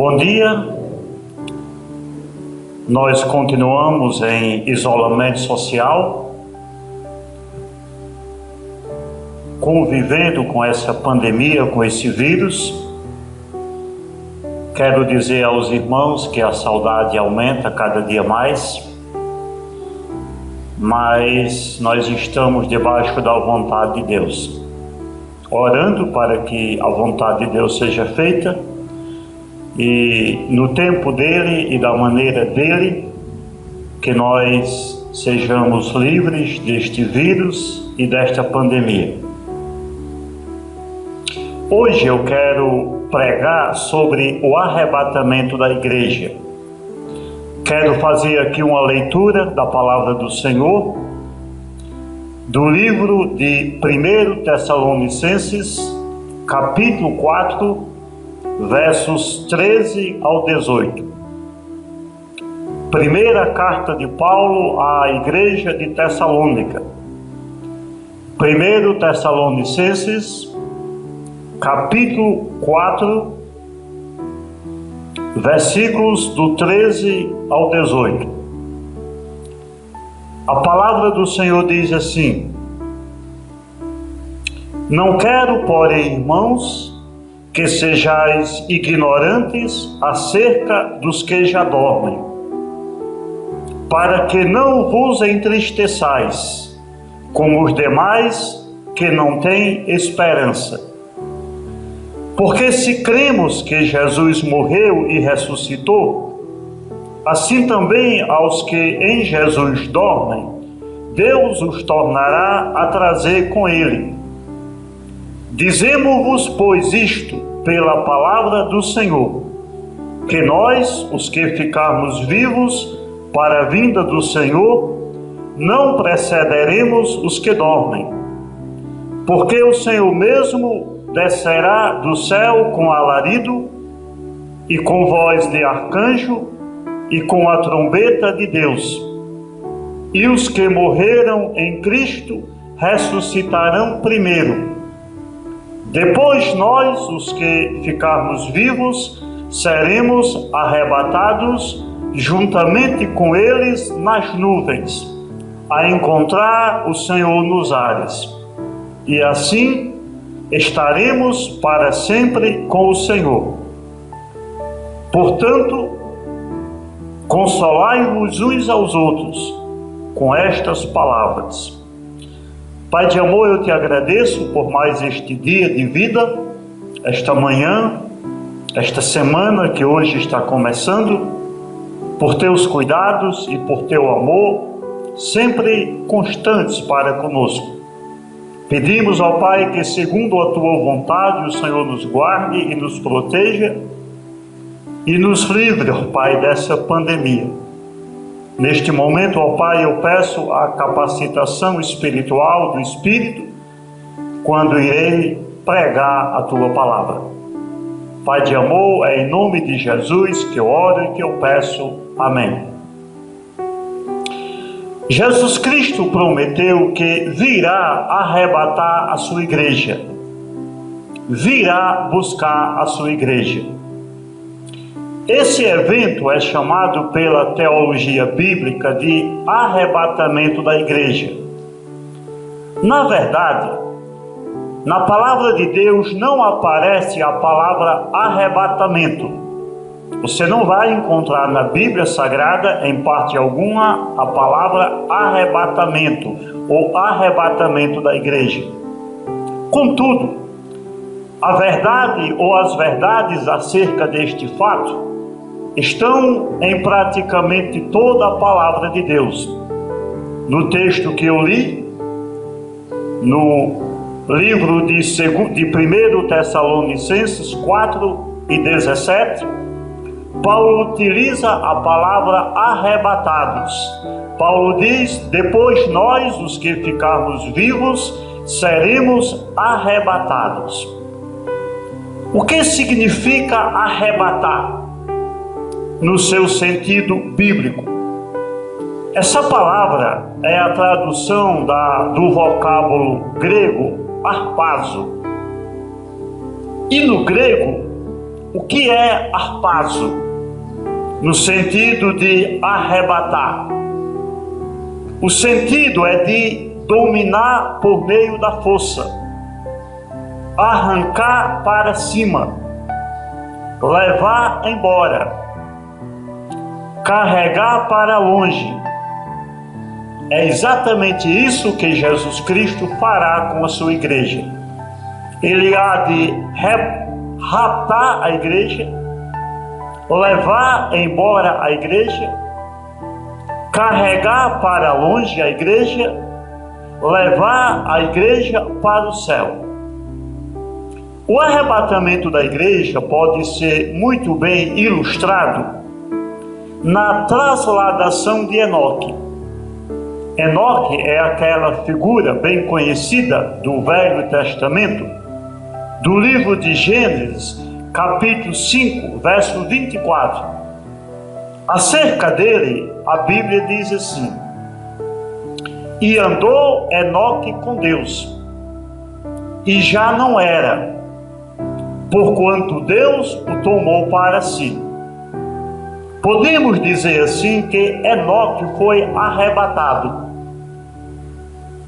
Bom dia, nós continuamos em isolamento social, convivendo com essa pandemia, com esse vírus. Quero dizer aos irmãos que a saudade aumenta cada dia mais, mas nós estamos debaixo da vontade de Deus, orando para que a vontade de Deus seja feita e no tempo dele e da maneira dele, que nós sejamos livres deste vírus e desta pandemia. Hoje eu quero pregar sobre o arrebatamento da igreja. Quero fazer aqui uma leitura da palavra do Senhor, do livro de 1 Tessalonicenses, capítulo 4, versos 13 ao 18. Primeira carta de Paulo à igreja de Tessalônica. 1 Tessalonicenses, capítulo 4, versículos do 13 ao 18. A palavra do Senhor diz assim: Não quero, porém, irmãos, que sejais ignorantes acerca dos que já dormem, para que não vos entristeçais, como os demais que não têm esperança. Porque se cremos que Jesus morreu e ressuscitou, assim também aos que em Jesus dormem, Deus os tornará a trazer com ele. Dizemos-vos, pois, isto pela palavra do Senhor, que nós, os que ficarmos vivos para a vinda do Senhor, não precederemos os que dormem. Porque o Senhor mesmo descerá do céu com alarido, e com voz de arcanjo, e com a trombeta de Deus. E os que morreram em Cristo ressuscitarão primeiro. Depois nós, os que ficarmos vivos, seremos arrebatados juntamente com eles nas nuvens, a encontrar o Senhor nos ares. E assim estaremos para sempre com o Senhor. Portanto, consolai-vos uns aos outros com estas palavras. Pai de amor, eu te agradeço por mais este dia de vida, esta manhã, esta semana que hoje está começando, por teus cuidados e por teu amor, sempre constantes para conosco. Pedimos ao Pai que, segundo a tua vontade, o Senhor nos guarde e nos proteja e nos livre, ó Pai, dessa pandemia. Neste momento, ó Pai, eu peço a capacitação espiritual do Espírito quando irei pregar a tua palavra. Pai de amor, é em nome de Jesus que eu oro e que eu peço. Amém. Jesus Cristo prometeu que virá arrebatar a sua igreja, virá buscar a sua igreja. Esse evento é chamado pela teologia bíblica de arrebatamento da igreja. Na verdade, na palavra de Deus não aparece a palavra arrebatamento. Você não vai encontrar na Bíblia Sagrada, em parte alguma, a palavra arrebatamento ou arrebatamento da igreja. Contudo, a verdade ou as verdades acerca deste fato estão em praticamente toda a palavra de Deus. No texto que eu li, no livro de 1 Tessalonicenses 4:17, Paulo utiliza a palavra arrebatados. Paulo diz: depois nós, os que ficarmos vivos, seremos arrebatados. O que significa arrebatar no seu sentido bíblico? Essa palavra é a tradução do vocábulo grego harpazo. E no grego, o que é harpazo, no sentido de arrebatar. O sentido é de dominar por meio da força, arrancar para cima, levar embora, carregar para longe. É exatamente isso que Jesus Cristo fará com a sua igreja. Ele há de raptar a igreja, levar embora a igreja, carregar para longe a igreja, levar a igreja para o céu. O arrebatamento da igreja pode ser muito bem ilustrado na trasladação de Enoque. Enoque é aquela figura bem conhecida do Velho Testamento, do livro de Gênesis, capítulo 5, verso 24. Acerca dele, a Bíblia diz assim: e andou Enoque com Deus, e já não era, porquanto Deus o tomou para si. Podemos dizer assim que Enoque foi arrebatado.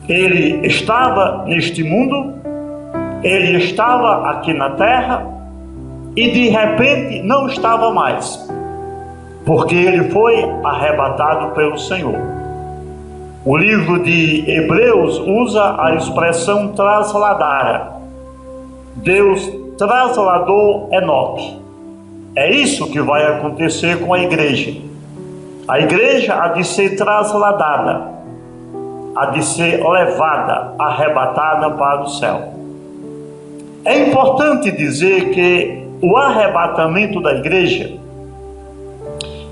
Ele estava neste mundo, ele estava aqui na terra, e de repente não estava mais, porque ele foi arrebatado pelo Senhor. O livro de Hebreus usa a expressão trasladara. Deus trasladou Enoque. É isso que vai acontecer com a igreja. A igreja há de ser trasladada, há de ser levada, arrebatada para o céu. É importante dizer que o arrebatamento da igreja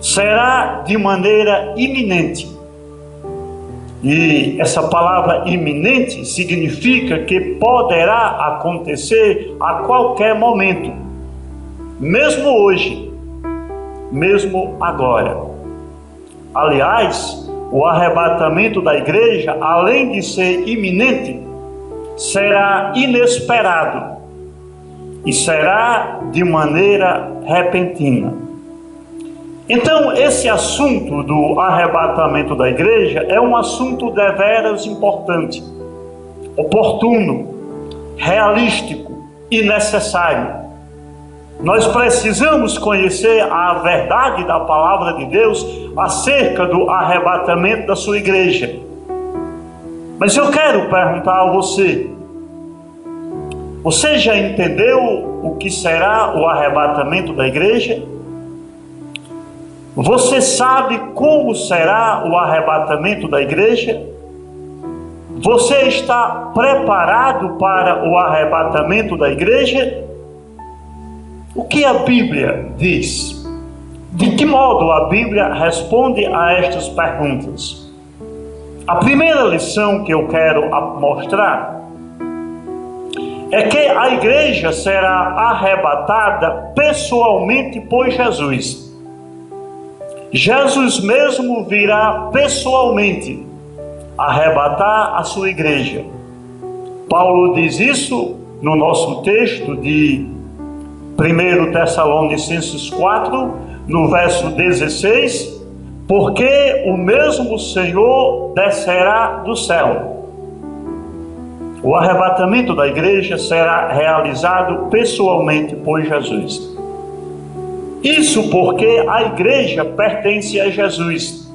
será de maneira iminente. E essa palavra iminente significa que poderá acontecer a qualquer momento, mesmo hoje, mesmo agora. Aliás, o arrebatamento da igreja, além de ser iminente, será inesperado e será de maneira repentina. Então, esse assunto do arrebatamento da igreja é um assunto deveras importante, oportuno, realístico e necessário. Nós precisamos conhecer a verdade da palavra de Deus acerca do arrebatamento da sua igreja. Mas eu quero perguntar a você: você já entendeu o que será o arrebatamento da igreja? Você sabe como será o arrebatamento da igreja? Você está preparado para o arrebatamento da igreja? O que a Bíblia diz? De que modo a Bíblia responde a estas perguntas? A primeira lição que eu quero mostrar é que a igreja será arrebatada pessoalmente por Jesus. Jesus mesmo virá pessoalmente arrebatar a sua igreja. Paulo diz isso no nosso texto de 1 Tessalonicenses 4, no verso 16, porque o mesmo Senhor descerá do céu. O arrebatamento da igreja será realizado pessoalmente por Jesus. Isso porque a igreja pertence a Jesus.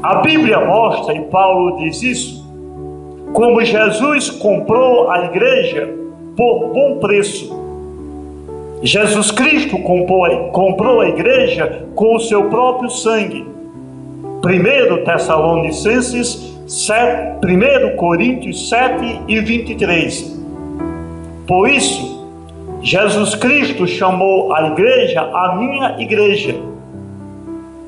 A Bíblia mostra, e Paulo diz isso, como Jesus comprou a igreja por bom preço. Jesus Cristo comprou a igreja com o seu próprio sangue. 1 Tessalonicenses 7, 1 Coríntios 7 e 23. Por isso, Jesus Cristo chamou a igreja a minha igreja.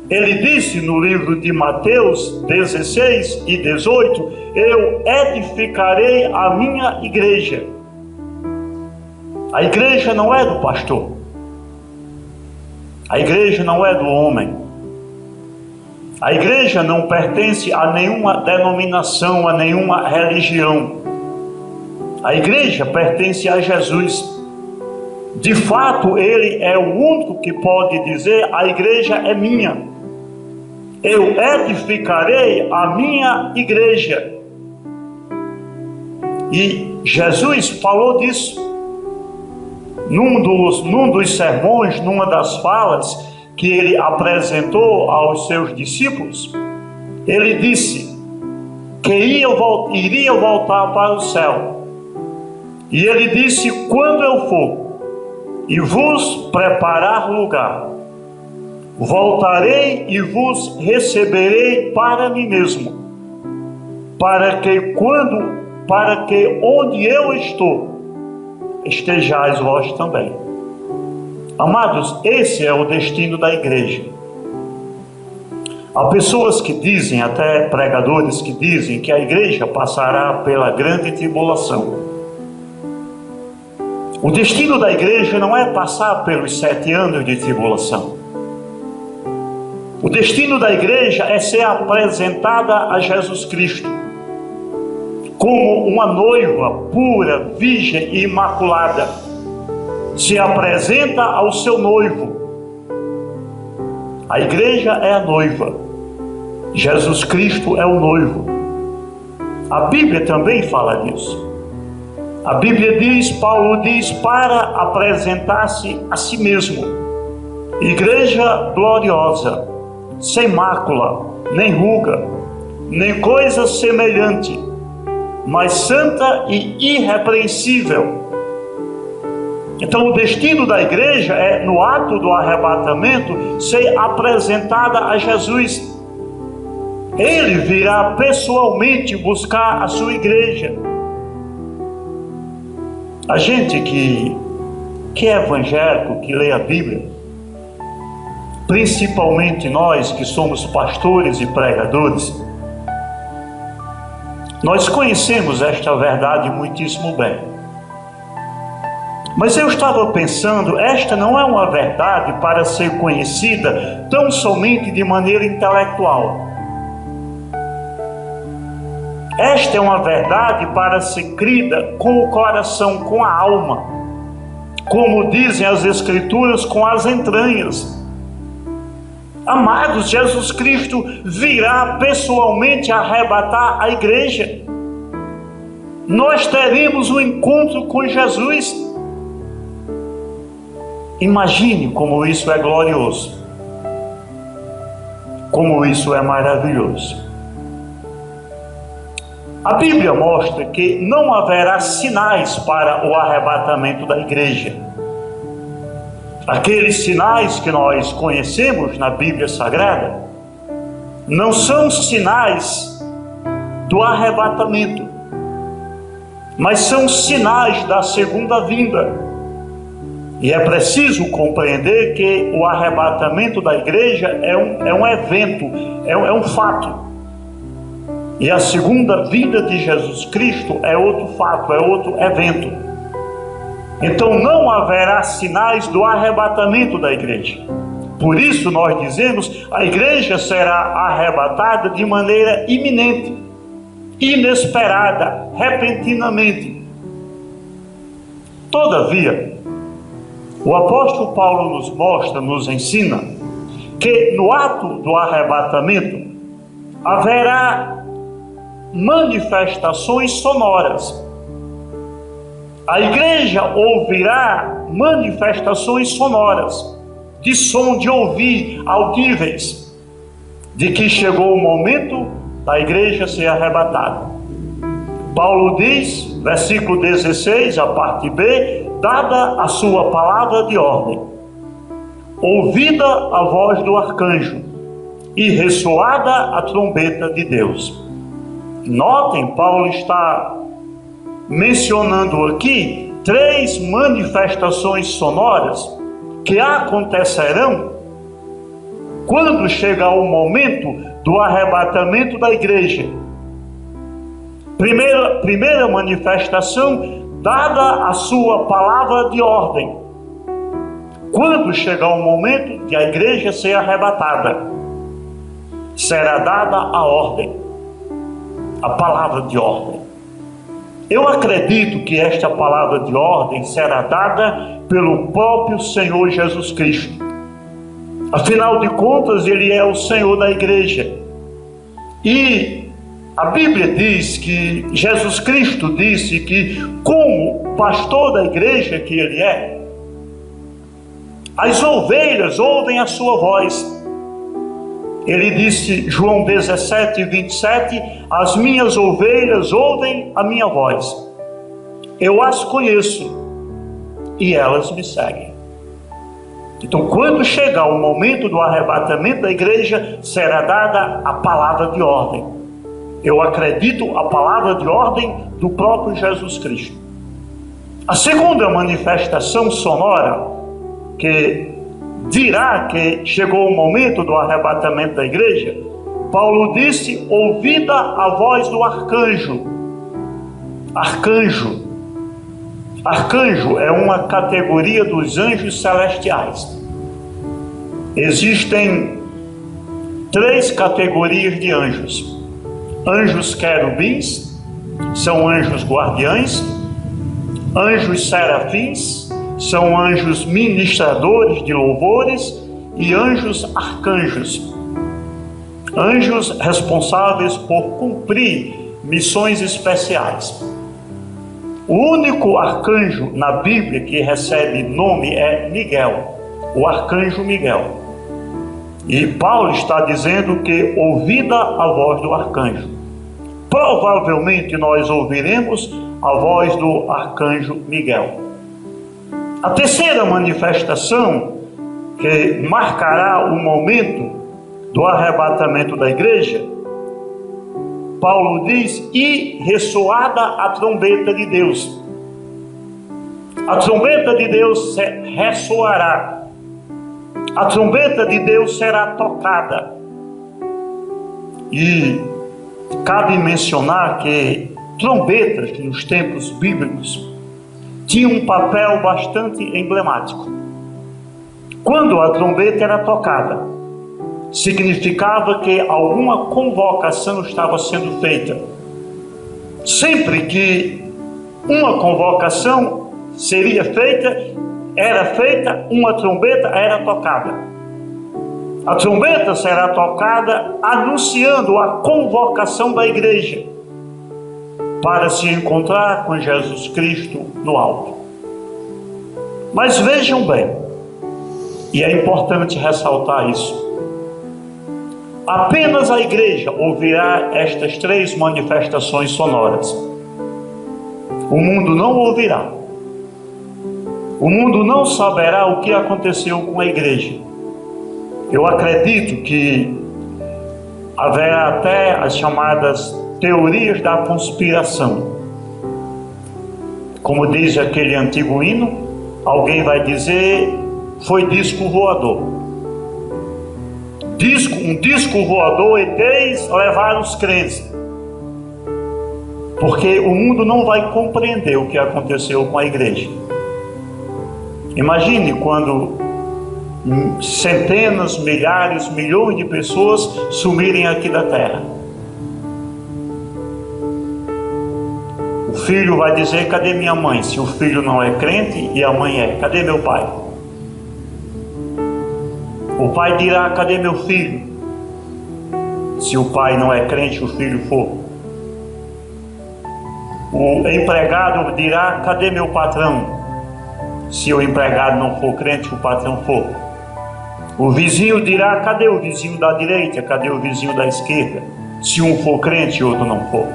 Ele disse no livro de Mateus 16 e 18: eu edificarei a minha igreja. A igreja não é do pastor. A igreja não é do homem. A igreja não pertence a nenhuma denominação, a nenhuma religião. A igreja pertence a Jesus. De fato, ele é o único que pode dizer: a igreja é minha. Eu edificarei a minha igreja. E Jesus falou disso num dos sermões, numa das falas que ele apresentou aos seus discípulos. Ele disse que iria voltar para o céu. E ele disse: quando eu for e vos preparar lugar, voltarei e vos receberei para mim mesmo, para que onde eu estou, estejais vós também. Amados, esse é o destino da igreja. Há pessoas que dizem, até pregadores que dizem, que a igreja passará pela grande tribulação. O destino da igreja não é passar pelos 7 anos de tribulação. O destino da igreja é ser apresentada a Jesus Cristo como uma noiva pura, virgem e imaculada. Se apresenta ao seu noivo. A igreja é a noiva. Jesus Cristo é o noivo. A Bíblia também fala disso. A Bíblia diz, Paulo diz, para apresentar-se a si mesmo, igreja gloriosa, sem mácula, nem ruga, nem coisa semelhante, mas santa e irrepreensível. Então o destino da igreja é, no ato do arrebatamento, ser apresentada a Jesus. Ele virá pessoalmente buscar a sua igreja. A gente que é evangélico, que lê a Bíblia, principalmente nós que somos pastores e pregadores, nós conhecemos esta verdade muitíssimo bem. Mas eu estava pensando, esta não é uma verdade para ser conhecida tão somente de maneira intelectual. Esta é uma verdade para ser crida com o coração, com a alma, como dizem as Escrituras, com as entranhas. Amados, Jesus Cristo virá pessoalmente arrebatar a igreja. Nós teremos um encontro com Jesus. Imagine como isso é glorioso, como isso é maravilhoso. A Bíblia mostra que não haverá sinais para o arrebatamento da igreja. Aqueles sinais que nós conhecemos na Bíblia Sagrada não são sinais do arrebatamento, mas são sinais da segunda vinda. E é preciso compreender que o arrebatamento da igreja é um evento, é um fato. E a segunda vinda de Jesus Cristo é outro fato, é outro evento. Então não haverá sinais do arrebatamento da igreja. Por isso nós dizemos, a igreja será arrebatada de maneira iminente, inesperada, repentinamente. Todavia, o apóstolo Paulo nos mostra, nos ensina, que no ato do arrebatamento haverá manifestações sonoras. A igreja ouvirá manifestações sonoras, de som, de ouvir, audíveis, de que chegou o momento da igreja ser arrebatada. Paulo diz, versículo 16, a parte B, dada a sua palavra de ordem, ouvida a voz do arcanjo e ressoada a trombeta de Deus. Notem, Paulo está mencionando aqui 3 manifestações sonoras que acontecerão quando chegar o momento do arrebatamento da igreja. Primeira manifestação, dada a sua palavra de ordem. Quando chegar o momento de a igreja ser arrebatada, será dada a ordem, a palavra de ordem. Eu acredito que esta palavra de ordem será dada pelo próprio Senhor Jesus Cristo. Afinal de contas, Ele é o Senhor da igreja. E a Bíblia diz que Jesus Cristo disse que, como pastor da igreja que Ele é, as ovelhas ouvem a sua voz. Ele disse, João 17, 27, as minhas ovelhas ouvem a minha voz. Eu as conheço e elas me seguem. Então, quando chegar o momento do arrebatamento da igreja, será dada a palavra de ordem. Eu acredito a palavra de ordem do próprio Jesus Cristo. A segunda manifestação sonora que dirá que chegou o momento do arrebatamento da igreja, Paulo disse, ouvida a voz do arcanjo. Arcanjo. Arcanjo é uma categoria dos anjos celestiais. Existem 3 categorias de anjos. Anjos querubins, são anjos guardiães. Anjos serafins, são anjos ministradores de louvores. E anjos arcanjos, anjos responsáveis por cumprir missões especiais. O único arcanjo na Bíblia que recebe nome é Miguel, o arcanjo Miguel. E Paulo está dizendo que ouvida a voz do arcanjo. Provavelmente nós ouviremos a voz do arcanjo Miguel. A terceira manifestação que marcará o momento do arrebatamento da igreja, Paulo diz, e ressoada a trombeta de Deus. A trombeta de Deus ressoará. A trombeta de Deus será tocada. E cabe mencionar que trombetas nos tempos bíblicos tinham um papel bastante emblemático. Quando a trombeta era tocada, significava que alguma convocação estava sendo feita. Sempre que uma convocação seria feita, uma trombeta era tocada. A trombeta será tocada anunciando a convocação da igreja para se encontrar com Jesus Cristo no alto. Mas vejam bem, e é importante ressaltar isso, apenas a igreja ouvirá estas 3 manifestações sonoras. O mundo não ouvirá. O mundo não saberá o que aconteceu com a igreja. Eu acredito que haverá até as chamadas teorias da conspiração. Como diz aquele antigo hino, alguém vai dizer, foi disco voador. Um disco voador, ETs levaram os crentes. Porque o mundo não vai compreender o que aconteceu com a igreja. Imagine quando centenas, milhares, milhões de pessoas sumirem aqui da terra. O filho vai dizer, cadê minha mãe? Se o filho não é crente e a mãe é, cadê meu pai? O pai dirá, cadê meu filho? Se o pai não é crente, o filho for. O empregado dirá, cadê meu patrão? Se o empregado não for crente, o patrão for. O vizinho dirá, cadê o vizinho da direita? Cadê o vizinho da esquerda? Se um for crente e outro não for.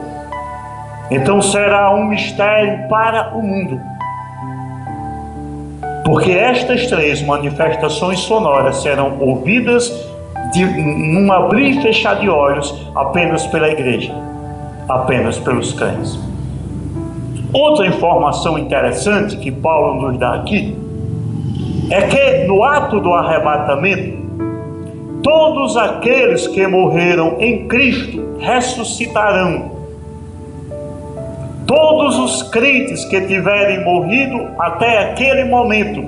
Então será um mistério para o mundo. Porque estas 3 manifestações sonoras serão ouvidas num abrir e fechar de olhos apenas pela igreja, apenas pelos crentes. Outra informação interessante que Paulo nos dá aqui é que no ato do arrebatamento, todos aqueles que morreram em Cristo ressuscitarão. Todos os crentes que tiverem morrido até aquele momento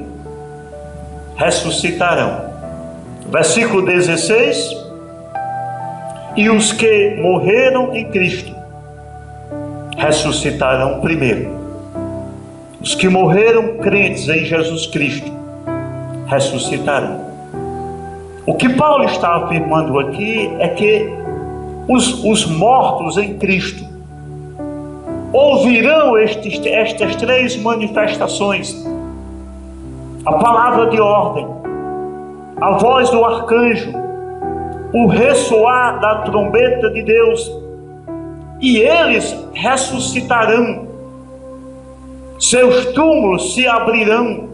ressuscitarão. Versículo 16: e os que morreram em Cristo ressuscitarão primeiro. Os que morreram crentes em Jesus Cristo ressuscitarão. O que Paulo está afirmando aqui é que os mortos em Cristo ouvirão estas três manifestações: a palavra de ordem, a voz do arcanjo, o ressoar da trombeta de Deus, e eles ressuscitarão. Seus túmulos se abrirão,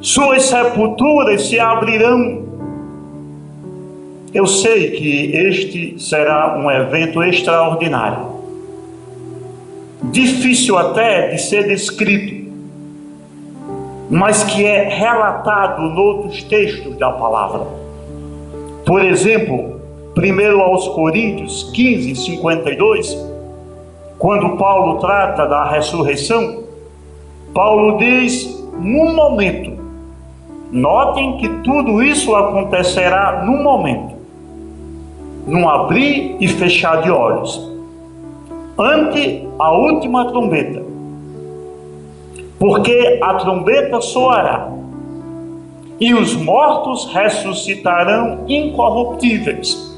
suas sepulturas se abrirão. Eu sei que este será um evento extraordinário, difícil até de ser descrito, mas que é relatado noutros textos da palavra. Por exemplo, 1 aos Coríntios 15, 52, quando Paulo trata da ressurreição, Paulo diz: num momento. Notem que tudo isso acontecerá num momento, num abrir e fechar de olhos, ante a última trombeta. Porque a trombeta soará, e os mortos ressuscitarão incorruptíveis.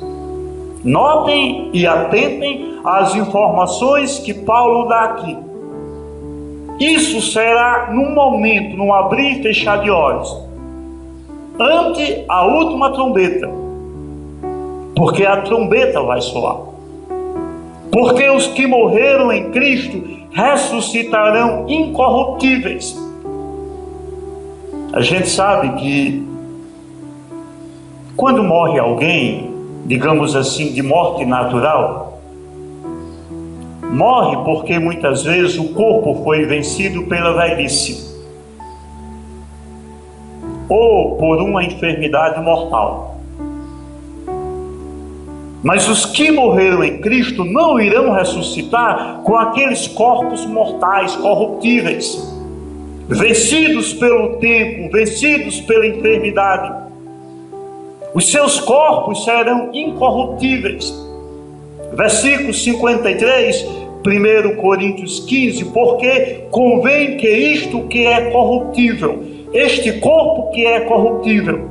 Notem e atentem às informações que Paulo dá aqui. Isso será num momento, num abrir e fechar de olhos, ante a última trombeta. Porque a trombeta vai soar. Porque os que morreram em Cristo ressuscitarão incorruptíveis. A gente sabe que quando morre alguém, digamos assim, de morte natural, morre porque muitas vezes o corpo foi vencido pela velhice ou por uma enfermidade mortal. Mas os que morreram em Cristo não irão ressuscitar com aqueles corpos mortais, corruptíveis, vencidos pelo tempo, vencidos pela enfermidade. Os seus corpos serão incorruptíveis. Versículo 53, 1 Coríntios 15, porque convém que isto que é corruptível, este corpo que é corruptível,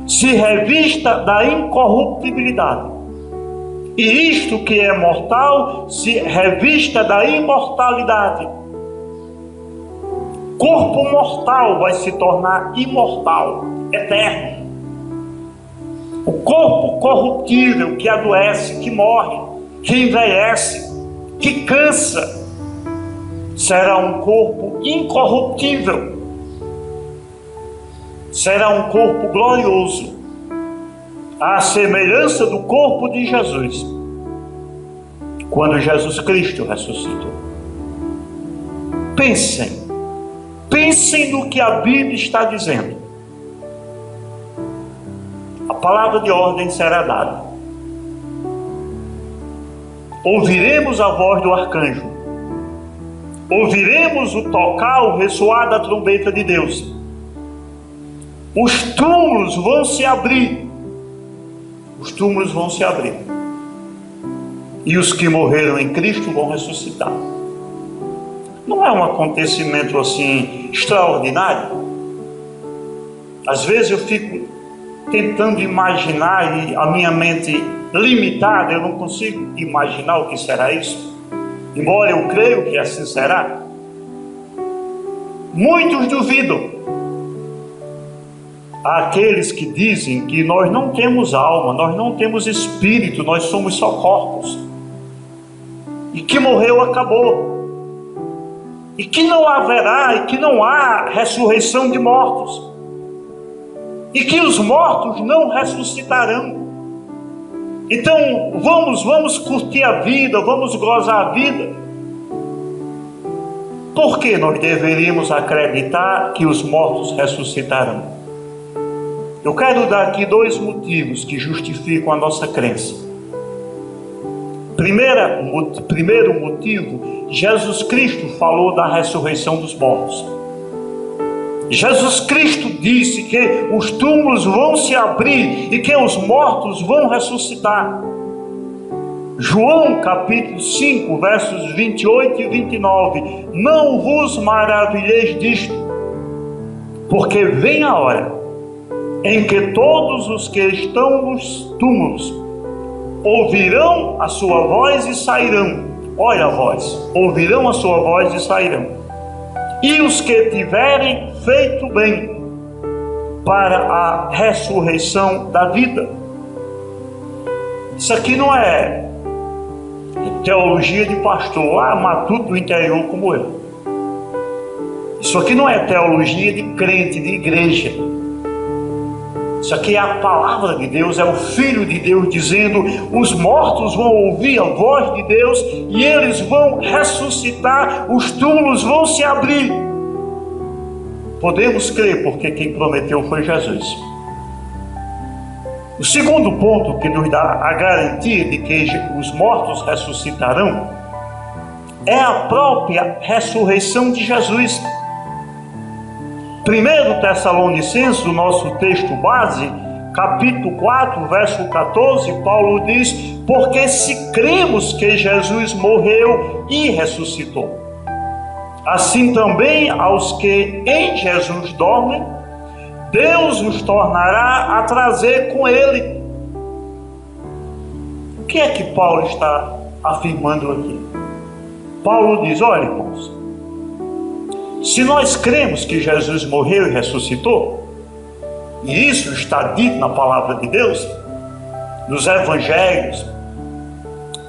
se revista da incorruptibilidade, e isto que é mortal se revista da imortalidade. Corpo mortal vai se tornar imortal, eterno. O corpo corruptível, que adoece, que morre, que envelhece, que cansa, será um corpo incorruptível. Será um corpo glorioso, à semelhança do corpo de Jesus, quando Jesus Cristo ressuscitou. Pensem no que a Bíblia está dizendo. A palavra de ordem será dada. Ouviremos a voz do arcanjo. Ouviremos o tocar, o ressoar da trombeta de Deus. Os túmulos vão se abrir. Os túmulos vão se abrir. E os que morreram em Cristo vão ressuscitar. Não é um acontecimento assim extraordinário? Às vezes eu fico tentando imaginar, e a minha mente limitada, eu não consigo imaginar o que será isso, embora eu creio que assim será. Muitos duvidam. Há aqueles que dizem que nós não temos alma, nós não temos espírito, nós somos só corpos, e que morreu, acabou, e que não haverá, e que não há ressurreição de mortos, e que os mortos não ressuscitarão. Então vamos curtir a vida, vamos gozar a vida. Por que nós deveríamos acreditar que os mortos ressuscitarão? Eu quero dar aqui dois motivos que justificam a nossa crença. Primeiro motivo, Jesus Cristo falou da ressurreição dos mortos. Jesus Cristo disse que os túmulos vão se abrir e que os mortos vão ressuscitar. João capítulo 5, versos 28 e 29. Não vos maravilheis disto, porque vem a hora em que todos os que estão nos túmulos ouvirão a sua voz e sairão. Olha a voz, ouvirão a sua voz e sairão. E os que tiverem feito bem para a ressurreição da vida. Isso aqui não é teologia de pastor, matuto do interior como eu. Isso aqui não é teologia de crente, de igreja. Isso aqui é a palavra de Deus, é o Filho de Deus dizendo: os mortos vão ouvir a voz de Deus e eles vão ressuscitar, os túmulos vão se abrir. Podemos crer, porque quem prometeu foi Jesus. O segundo ponto que nos dá a garantia de que os mortos ressuscitarão é a própria ressurreição de Jesus. 1 Tessalonicenses, o nosso texto base, capítulo 4, verso 14, Paulo diz: porque se cremos que Jesus morreu e ressuscitou, assim também aos que em Jesus dormem, Deus os tornará a trazer com Ele. O que é que Paulo está afirmando aqui? Paulo diz: olha, irmãos, se nós cremos que Jesus morreu e ressuscitou, e isso está dito na palavra de Deus, nos evangelhos,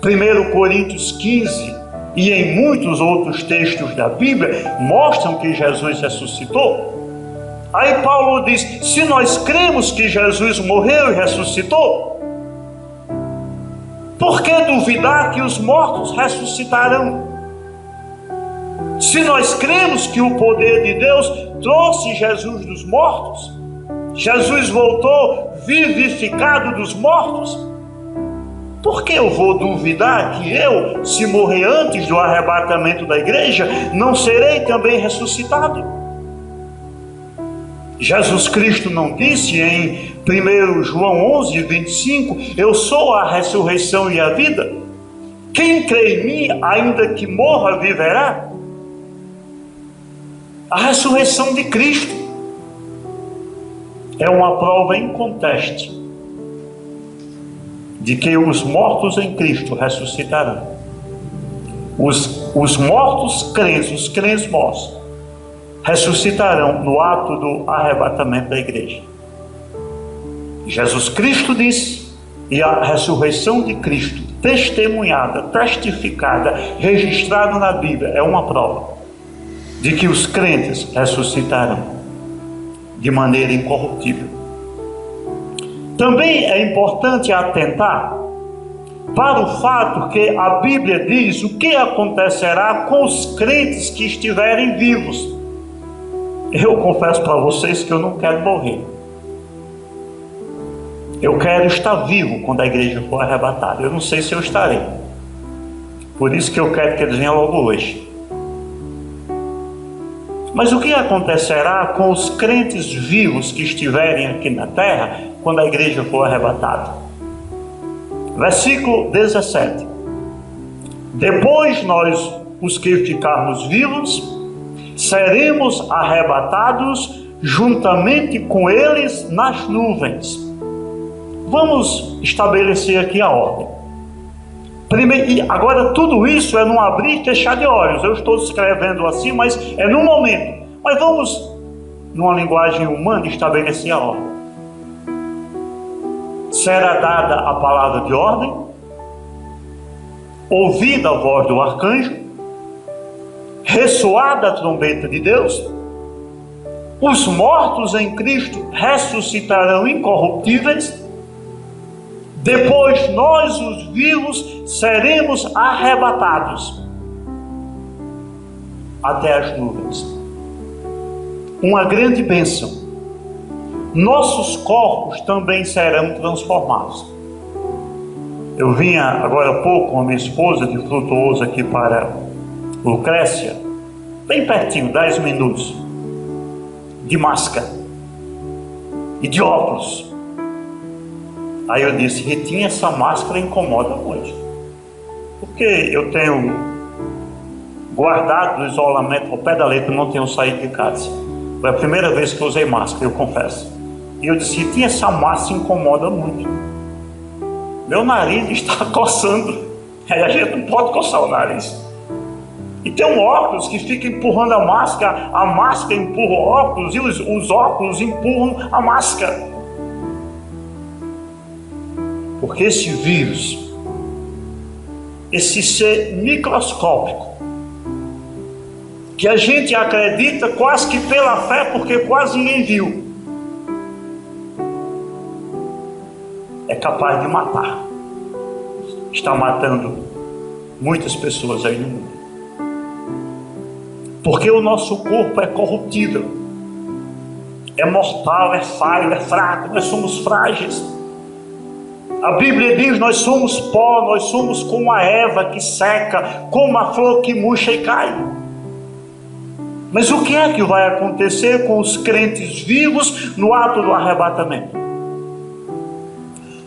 1 Coríntios 15 e em muitos outros textos da Bíblia, mostram que Jesus ressuscitou. Aí Paulo diz: se nós cremos que Jesus morreu e ressuscitou, por que duvidar que os mortos ressuscitarão? Se nós cremos que o poder de Deus trouxe Jesus dos mortos, Jesus voltou vivificado dos mortos, por que eu vou duvidar que eu, se morrer antes do arrebatamento da igreja, não serei também ressuscitado? Jesus Cristo não disse em 1 João 11, 25, eu sou a ressurreição e a vida? Quem crê em mim, ainda que morra, viverá? A ressurreição de Cristo é uma prova inconteste de que os mortos em Cristo ressuscitarão. Os mortos crentes, os crentes mortos, ressuscitarão no ato do arrebatamento da igreja. Jesus Cristo disse, e a ressurreição de Cristo, testemunhada, testificada, registrada na Bíblia, é uma prova de que os crentes ressuscitarão de maneira incorruptível. Também é importante atentar para o fato que a Bíblia diz o que acontecerá com os crentes que estiverem vivos. Eu confesso para vocês que eu não quero morrer. Eu quero estar vivo quando a igreja for arrebatada. Eu não sei se eu estarei. Por isso que eu quero que eles venham logo hoje. Mas o que acontecerá com os crentes vivos que estiverem aqui na terra quando a igreja for arrebatada? Versículo 17. Depois nós, os que ficarmos vivos, seremos arrebatados juntamente com eles nas nuvens. Vamos estabelecer aqui a ordem. Primeiro, e agora tudo isso é num abrir e fechar de olhos. Eu estou escrevendo assim, mas é no momento. Mas vamos, numa linguagem humana, estabelecer a ordem. Será dada a palavra de ordem, ouvida a voz do arcanjo, ressoada a trombeta de Deus, os mortos em Cristo ressuscitarão incorruptíveis. Depois nós, os vivos, seremos arrebatados até as nuvens. Uma grande bênção. Nossos corpos também serão transformados. Eu vinha agora há pouco com a minha esposa de Frutuoso aqui para Lucrécia, bem pertinho, 10 minutos, de máscara e de óculos. Aí eu disse: Ritinha, essa máscara incomoda muito. Porque eu tenho guardado o isolamento ao pé da letra, não tenho saído de casa. Foi a primeira vez que eu usei máscara, eu confesso. E eu disse, essa máscara incomoda muito. Meu nariz está coçando. Aí a gente não pode coçar o nariz. E tem um óculos que fica empurrando a máscara empurra o óculos e os óculos empurram a máscara. Porque esse vírus, esse ser microscópico, que a gente acredita quase que pela fé, porque quase ninguém viu, é capaz de matar. Está matando muitas pessoas aí no mundo. Porque o nosso corpo é corruptível, é mortal, é falho, é fraco, nós somos frágeis. A Bíblia diz, nós somos pó, nós somos como a erva que seca, como a flor que murcha e cai. Mas o que é que vai acontecer com os crentes vivos no ato do arrebatamento?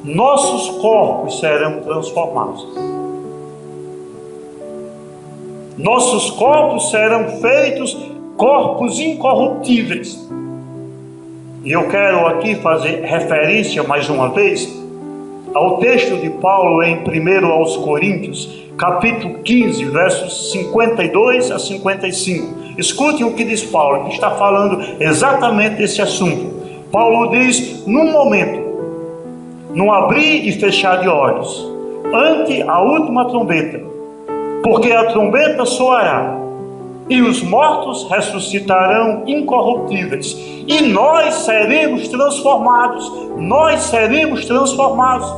Nossos corpos serão transformados. Nossos corpos serão feitos corpos incorruptíveis. E eu quero aqui fazer referência mais uma vez ao texto de Paulo em 1 aos Coríntios, capítulo 15, versos 52 a 55. Escutem o que diz Paulo, que está falando exatamente desse assunto. Paulo diz, num momento, num abrir e fechar de olhos, ante a última trombeta, porque a trombeta soará, e os mortos ressuscitarão incorruptíveis, e nós seremos transformados. Nós seremos transformados.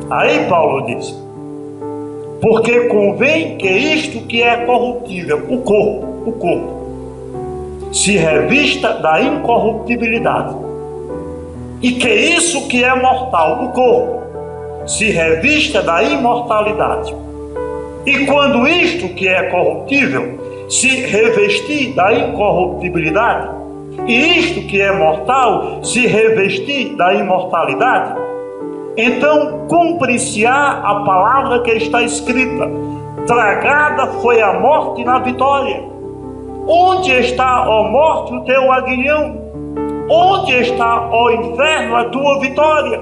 Aí Paulo diz, porque convém que isto que é corruptível, o corpo, se revista da incorruptibilidade, e que isso que é mortal, o corpo, se revista da imortalidade. E quando isto que é corruptível se revestir da incorruptibilidade, e isto que é mortal se revestir da imortalidade, então cumprir-se-á a palavra que está escrita: tragada foi a morte na vitória. Onde está, ó morte, o teu aguilhão? Onde está, ó inferno, a tua vitória?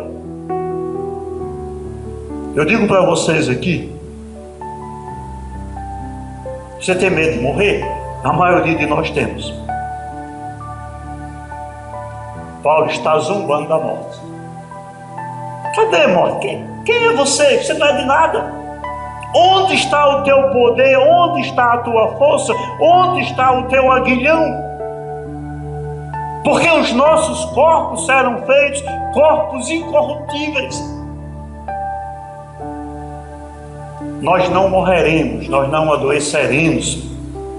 Eu digo para vocês aqui, você tem medo de morrer? A maioria de nós temos. Paulo está zombando da morte. Cadê a morte? Quem é você? Você não é de nada. Onde está o teu poder? Onde está a tua força? Onde está o teu aguilhão? Porque os nossos corpos serão feitos corpos incorruptíveis. Nós não morreremos, nós não adoeceremos,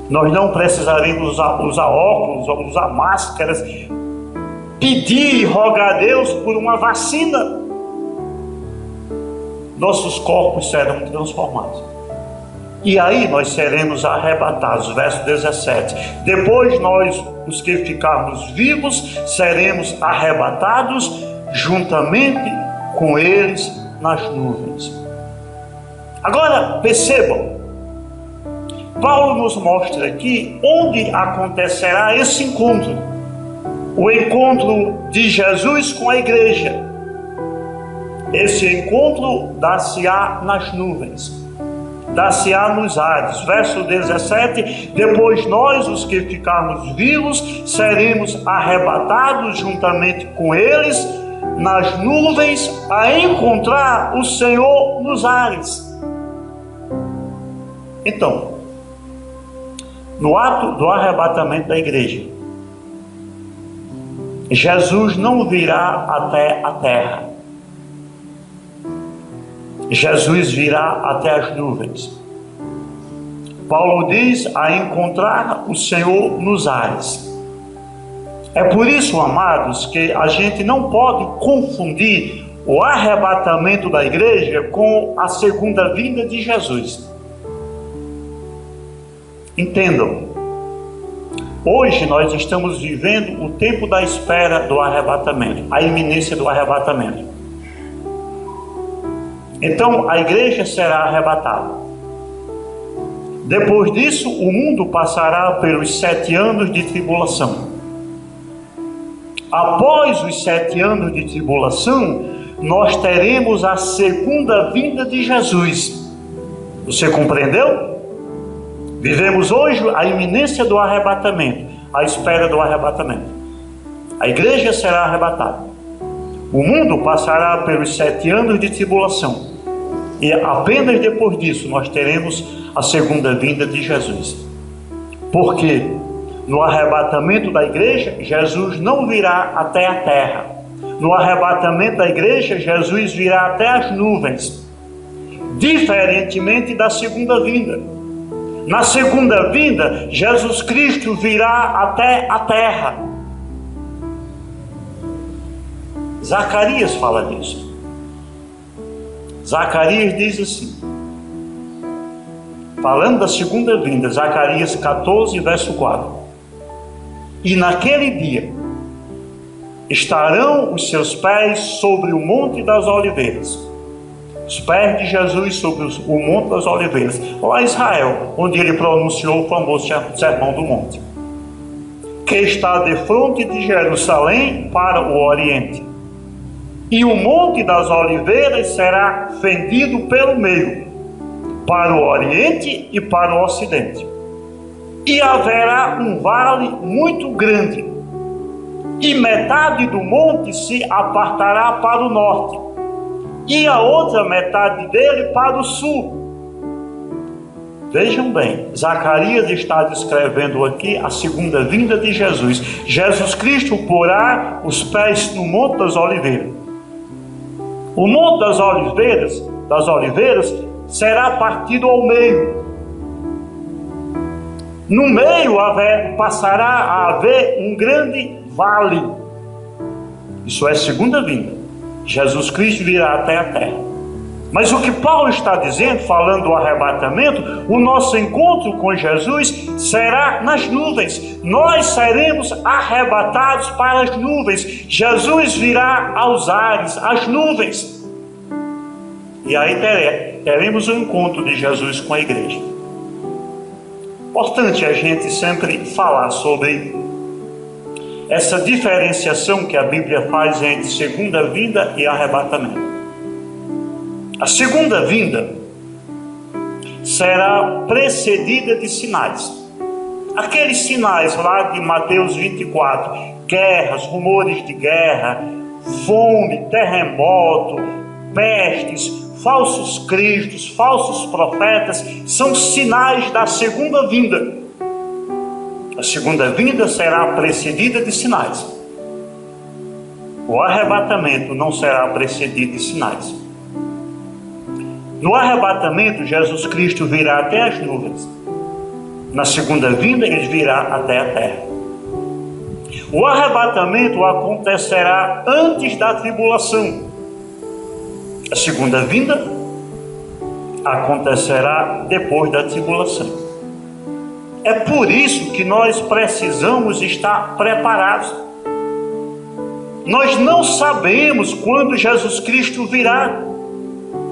nós não precisaremos usar óculos, ou usar máscaras, pedir e rogar a Deus por uma vacina. Nossos corpos serão transformados. E aí nós seremos arrebatados, verso 17. Depois nós, os que ficarmos vivos, seremos arrebatados juntamente com eles nas nuvens. Agora, percebam, Paulo nos mostra aqui onde acontecerá esse encontro. O encontro de Jesus com a igreja. Esse encontro dar-se-á nas nuvens, dar-se-á nos ares. Verso 17, depois nós, os que ficarmos vivos, seremos arrebatados juntamente com eles nas nuvens a encontrar o Senhor nos ares. Então, no ato do arrebatamento da igreja, Jesus não virá até a terra. Jesus virá até as nuvens. Paulo diz a encontrar o Senhor nos ares. É por isso, amados, que a gente não pode confundir o arrebatamento da igreja com a segunda vinda de Jesus. Entendam, hoje nós estamos vivendo o tempo da espera do arrebatamento, a iminência do arrebatamento. Então a igreja será arrebatada. Depois disso, o mundo passará pelos 7 anos de tribulação. Após os 7 anos de tribulação, nós teremos a segunda vinda de Jesus. Você compreendeu? Vivemos hoje a iminência do arrebatamento, a espera do arrebatamento. A igreja será arrebatada. O mundo passará pelos 7 anos de tribulação. E apenas depois disso nós teremos a segunda vinda de Jesus. Porque no arrebatamento da igreja, Jesus não virá até a terra. No arrebatamento da igreja, Jesus virá até as nuvens. Diferentemente da segunda vinda. Na segunda vinda, Jesus Cristo virá até a terra. Zacarias fala disso. Zacarias diz assim, falando da segunda vinda, Zacarias 14, verso 4. E naquele dia estarão os seus pés sobre o Monte das Oliveiras. Os pés de Jesus sobre o Monte das Oliveiras, lá em Israel, onde ele pronunciou o famoso Sermão do Monte, que está defronte de Jerusalém para o Oriente. E o Monte das Oliveiras será fendido pelo meio, para o Oriente e para o Ocidente. E haverá um vale muito grande, e metade do monte se apartará para o norte, e a outra metade dele para o sul. Vejam bem, Zacarias está descrevendo aqui a segunda vinda de Jesus. Jesus Cristo porá os pés no Monte das Oliveiras. O Monte das Oliveiras será partido ao meio. No meio passará a haver um grande vale. Isso é segunda vinda. Jesus Cristo virá até a terra. Mas o que Paulo está dizendo, falando do arrebatamento, o nosso encontro com Jesus será nas nuvens. Nós seremos arrebatados para as nuvens. Jesus virá aos ares, às nuvens. E aí teremos o encontro de Jesus com a igreja. Importante a gente sempre falar sobre essa diferenciação que a Bíblia faz entre segunda vinda e arrebatamento. A segunda vinda será precedida de sinais. Aqueles sinais lá de Mateus 24, guerras, rumores de guerra, fome, terremoto, pestes, falsos cristos, falsos profetas, são sinais da segunda vinda. A segunda vinda será precedida de sinais. O arrebatamento não será precedido de sinais. No arrebatamento, Jesus Cristo virá até as nuvens. Na segunda vinda, ele virá até a terra. O arrebatamento acontecerá antes da tribulação. A segunda vinda acontecerá depois da tribulação. É por isso que nós precisamos estar preparados. Nós não sabemos quando Jesus Cristo virá.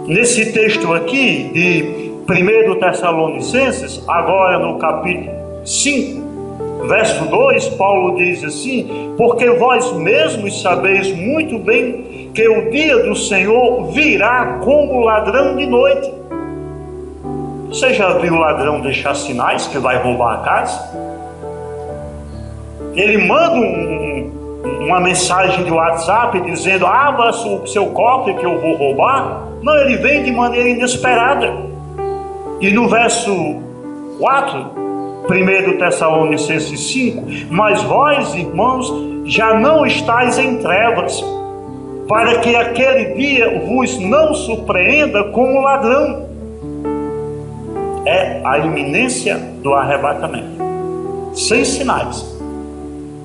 Nesse texto aqui de 1 Tessalonicenses, agora no capítulo 5, verso 2, Paulo diz assim: porque vós mesmos sabeis muito bem que o dia do Senhor virá como ladrão de noite. Você já viu o ladrão deixar sinais que vai roubar a casa? Ele manda uma mensagem de WhatsApp dizendo: abra o seu cofre que eu vou roubar. Não, ele vem de maneira inesperada. E no verso 4, 1 Tessalonicenses 5, mas vós, irmãos, já não estáis em trevas, para que aquele dia vos não surpreenda como ladrão. É a iminência do arrebatamento, sem sinais,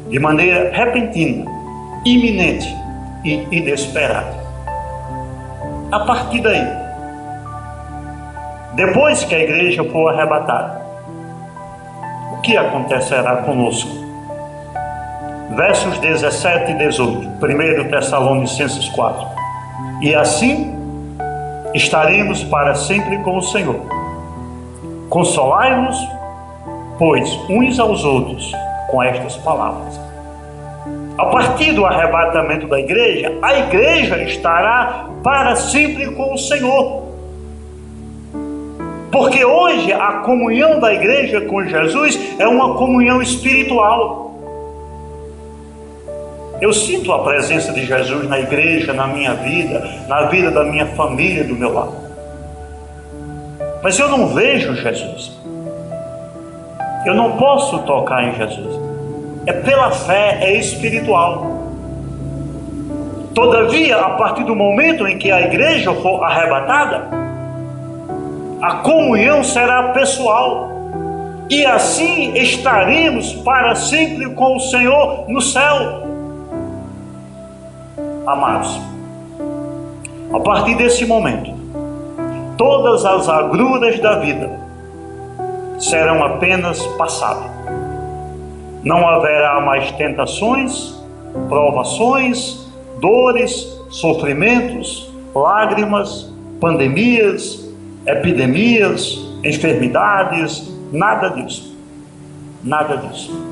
de maneira repentina, iminente e inesperada. A partir daí, depois que a igreja for arrebatada, o que acontecerá conosco? Versos 17 e 18, 1 Tessalonicenses 4. E assim estaremos para sempre com o Senhor. Consolai-nos, pois, uns aos outros com estas palavras. A partir do arrebatamento da igreja, a igreja estará para sempre com o Senhor. Porque hoje a comunhão da igreja com Jesus é uma comunhão espiritual. Eu sinto a presença de Jesus na igreja, na minha vida, na vida da minha família, do meu lar. Mas eu não vejo Jesus. Eu não posso tocar em Jesus. É pela fé, é espiritual. Todavia, a partir do momento em que a igreja for arrebatada, a comunhão será pessoal. E assim estaremos para sempre com o Senhor no céu. Amados, a partir desse momento, todas as agruras da vida serão apenas passado. Não haverá mais tentações, provações, dores, sofrimentos, lágrimas, pandemias, epidemias, enfermidades, nada disso. Nada disso.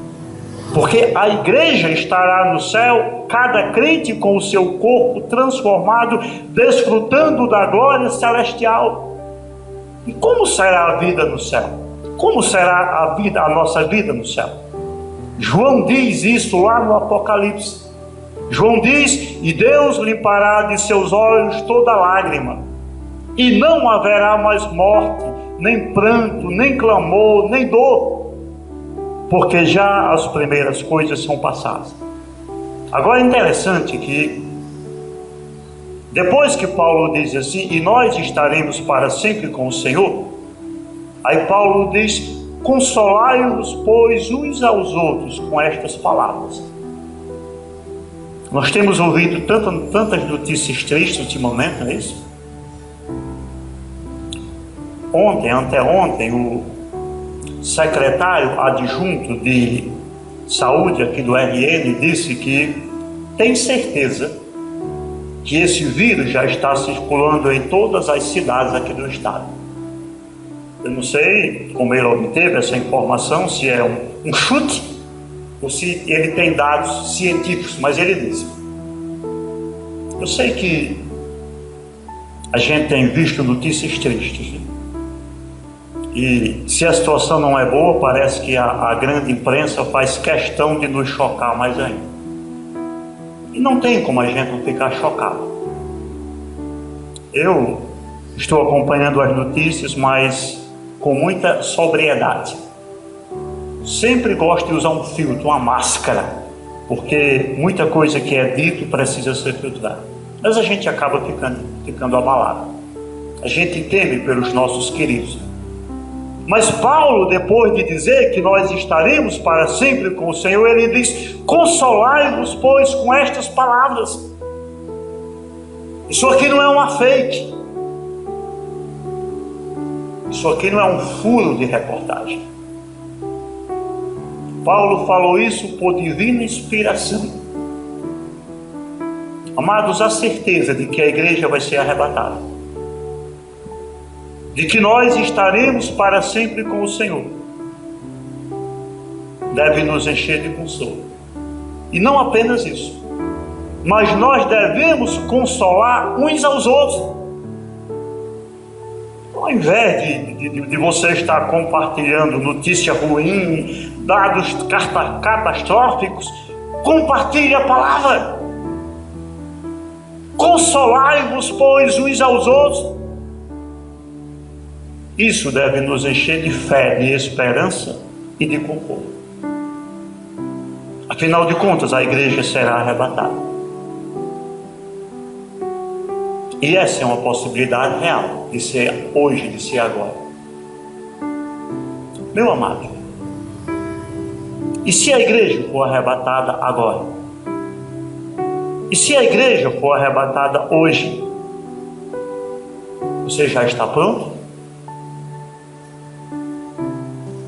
Porque a igreja estará no céu, cada crente com o seu corpo transformado, desfrutando da glória celestial. E como será a vida no céu? Como será a nossa vida no céu? João diz isso lá no Apocalipse. João diz: e Deus limpará de seus olhos toda lágrima, e não haverá mais morte, nem pranto, nem clamor, nem dor, porque já as primeiras coisas são passadas. Agora é interessante que, depois que Paulo diz assim, e nós estaremos para sempre com o Senhor, aí Paulo diz: consolai-vos, pois, uns aos outros com estas palavras. Nós temos ouvido tantas notícias tristes ultimamente, não é isso? Anteontem, o secretário adjunto de saúde aqui do RN disse que tem certeza que esse vírus já está circulando em todas as cidades aqui do estado. Eu não sei como ele obteve essa informação, se é um chute ou se ele tem dados científicos, mas ele disse. Eu sei que a gente tem visto notícias tristes, né? E se a situação não é boa, parece que a grande imprensa faz questão de nos chocar mais ainda. E não tem como a gente não ficar chocado. Eu estou acompanhando as notícias, mas com muita sobriedade. Sempre gosto de usar um filtro, uma máscara, porque muita coisa que é dito precisa ser filtrada. Mas a gente acaba ficando abalado. A gente teme pelos nossos queridos. Mas Paulo, depois de dizer que nós estaremos para sempre com o Senhor, ele diz: consolai-vos, pois, com estas palavras. Isso aqui não é uma fake. Isso aqui não é um furo de reportagem. Paulo falou isso por divina inspiração. Amados, a certeza de que a igreja vai ser arrebatada, de que nós estaremos para sempre com o Senhor, deve nos encher de consolo. E não apenas isso, mas nós devemos consolar uns aos outros. Ao invés de você estar compartilhando notícia ruim, dados catastróficos, compartilhe a palavra. Consolai-vos, pois, uns aos outros. Isso deve nos encher de fé, de esperança e de conforto. Afinal de contas, a igreja será arrebatada. E essa é uma possibilidade real de ser hoje, de ser agora. Meu amado, e se a igreja for arrebatada agora? E se a igreja for arrebatada hoje? Você já está pronto?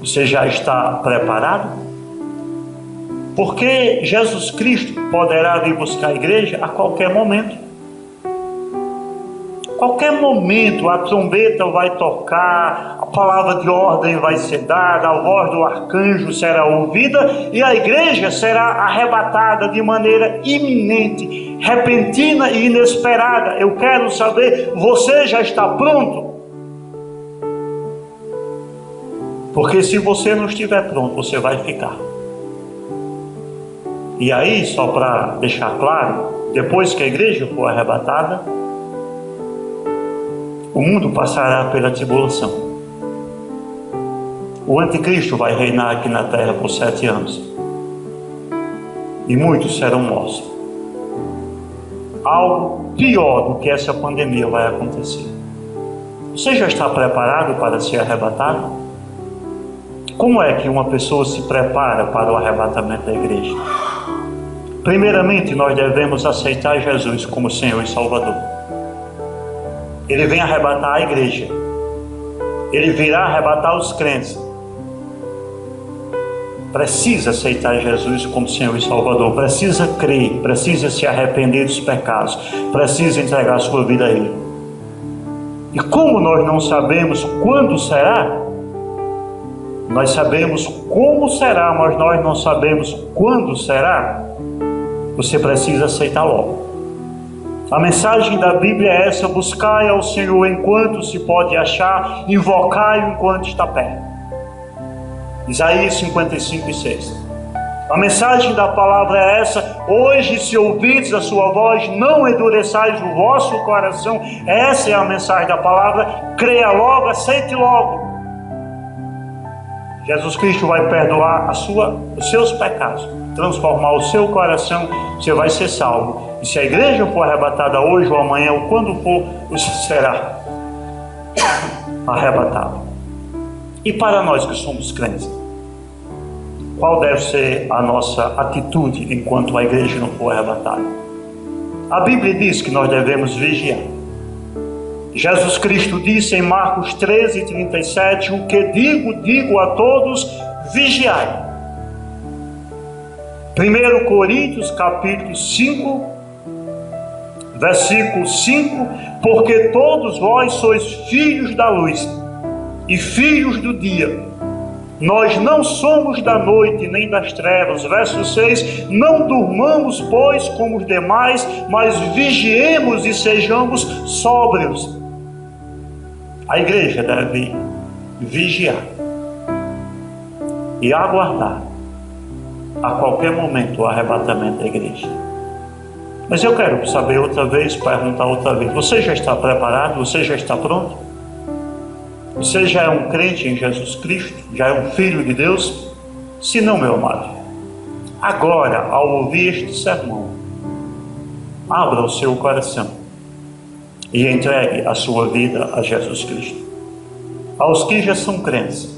Você já está preparado? Porque Jesus Cristo poderá vir buscar a igreja a qualquer momento. qualquer momento a trombeta vai tocar, a palavra de ordem vai ser dada, a voz do arcanjo será ouvida e a igreja será arrebatada de maneira iminente, repentina e inesperada. Eu quero saber, você já está pronto? Porque se você não estiver pronto, você vai ficar. E aí, só para deixar claro, depois que a igreja for arrebatada, o mundo passará pela tribulação. O anticristo vai reinar aqui na terra por 7 anos. E muitos serão mortos. Algo pior do que essa pandemia vai acontecer. Você já está preparado para ser arrebatado? Como é que uma pessoa se prepara para o arrebatamento da igreja? Primeiramente, nós devemos aceitar Jesus como Senhor e Salvador. Ele vem arrebatar a igreja. Ele virá arrebatar os crentes. Precisa aceitar Jesus como Senhor e Salvador. Precisa crer. Precisa se arrepender dos pecados. Precisa entregar a sua vida a Ele. E como nós não sabemos quando será, nós sabemos como será, mas nós não sabemos quando será. Você precisa aceitar logo. A mensagem da Bíblia é essa: buscai ao Senhor enquanto se pode achar, invocai-o enquanto está perto. Isaías 55:6. A mensagem da palavra é essa: hoje, se ouvides a sua voz, não endureçais o vosso coração. Essa é a mensagem da palavra. Creia logo, aceite logo. Jesus Cristo vai perdoar os seus pecados, transformar o seu coração, você vai ser salvo. E se a igreja for arrebatada hoje ou amanhã, ou quando for, você será arrebatado. E para nós que somos crentes, qual deve ser a nossa atitude enquanto a igreja não for arrebatada? A Bíblia diz que nós devemos vigiar. Jesus Cristo disse em Marcos 13:37, o que digo a todos, vigiai. 1 Coríntios capítulo 5, versículo 5, porque todos vós sois filhos da luz e filhos do dia. Nós não somos da noite nem das trevas. Verso 6, não durmamos, pois, como os demais, mas vigiemos e sejamos sóbrios. A igreja deve vigiar e aguardar a qualquer momento o arrebatamento da igreja. Mas eu quero saber outra vez, perguntar outra vez: você já está preparado? Você já está pronto? Você já é um crente em Jesus Cristo? Já é um filho de Deus? Se não, meu amado, agora, ao ouvir este sermão, abra o seu coração e entregue a sua vida a Jesus Cristo. Aos que já são crentes,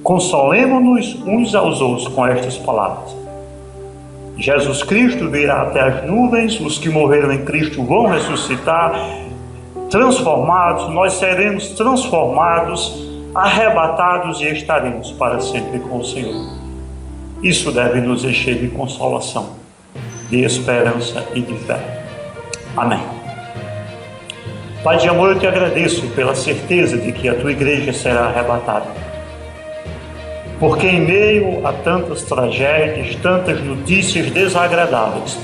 consolemos-nos uns aos outros com estas palavras: Jesus Cristo virá até as nuvens, os que morreram em Cristo vão ressuscitar, transformados, nós seremos transformados, arrebatados e estaremos para sempre com o Senhor. Isso deve nos encher de consolação, de esperança e de fé. Amém. Pai de amor, eu te agradeço pela certeza de que a tua igreja será arrebatada. Porque em meio a tantas tragédias, tantas notícias desagradáveis,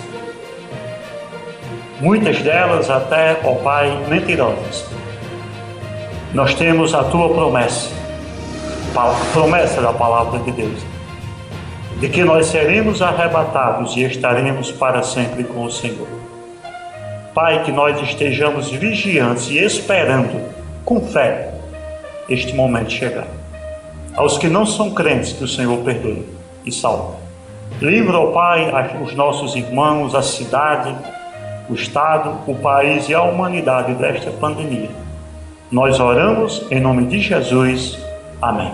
muitas delas até, ó Pai, mentirosas, nós temos a tua promessa, a promessa da palavra de Deus, de que nós seremos arrebatados e estaremos para sempre com o Senhor. Pai, que nós estejamos vigiantes e esperando com fé este momento chegar. Aos que não são crentes, que o Senhor perdoe e salve. Livra, ó Pai, os nossos irmãos, a cidade, o Estado, o país e a humanidade desta pandemia. Nós oramos em nome de Jesus. Amém.